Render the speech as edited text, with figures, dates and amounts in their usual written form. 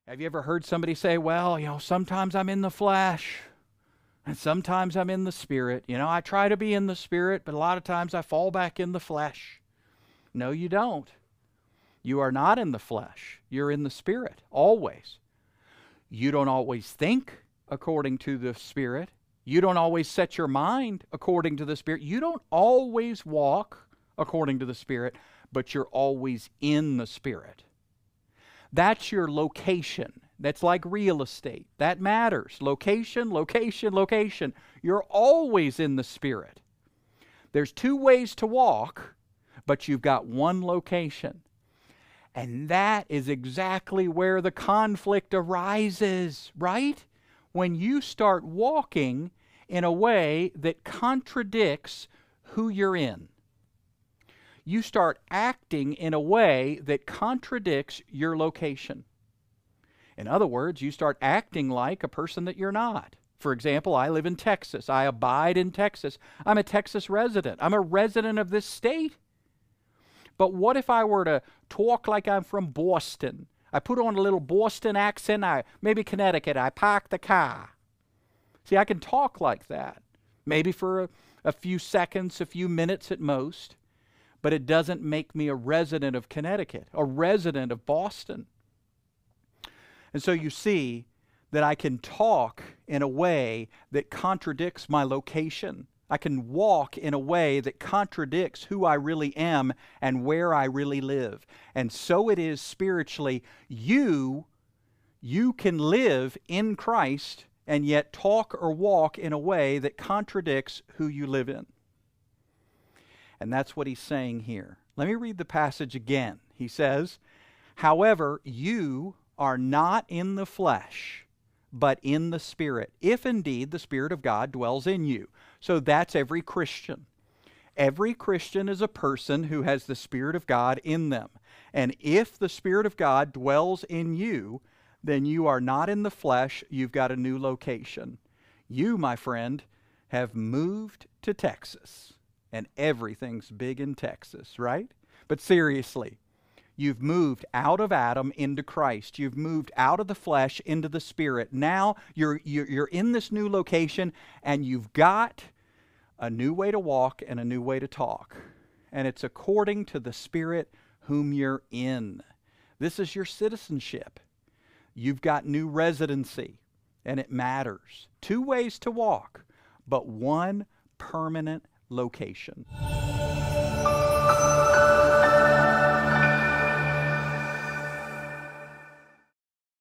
Have you ever heard somebody say, well, sometimes I'm in the flesh and sometimes I'm in the spirit. I try to be in the spirit, but a lot of times I fall back in the flesh. No, you don't. You are not in the flesh. You're in the spirit, always. You don't always think according to the spirit. You don't always set your mind according to the spirit. You don't always walk according to the spirit, but you're always in the spirit. That's your location. That's like real estate. That matters. Location, location, location. You're always in the spirit. There's two ways to walk, but you've got one location. And that is exactly where the conflict arises, right? When you start walking in a way that contradicts who you're in. You start acting in a way that contradicts your location. In other words, you start acting like a person that you're not. For example, I live in Texas. I abide in Texas. I'm a Texas resident. I'm a resident of this state. But what if I were to talk like I'm from Boston? I put on a little Boston accent, maybe Connecticut, I park the car. See, I can talk like that. Maybe for a few seconds, a few minutes at most. But it doesn't make me a resident of Connecticut, a resident of Boston. And so you see that I can talk in a way that contradicts my location. I can walk in a way that contradicts who I really am and where I really live. And so it is spiritually. You can live in Christ and yet talk or walk in a way that contradicts who you live in. And that's what he's saying here. Let me read the passage again. He says, however, you are not in the flesh, but in the Spirit, if indeed the Spirit of God dwells in you. So that's every Christian. Every Christian is a person who has the Spirit of God in them. And if the Spirit of God dwells in you, then you are not in the flesh, you've got a new location. You, my friend, have moved to Texas. And everything's big in Texas, right? But seriously, you've moved out of Adam into Christ. You've moved out of the flesh into the Spirit. Now you're in this new location, and you've got a new way to walk and a new way to talk. And it's according to the Spirit whom you're in. This is your citizenship. You've got new residency, and it matters. Two ways to walk, but one permanent location.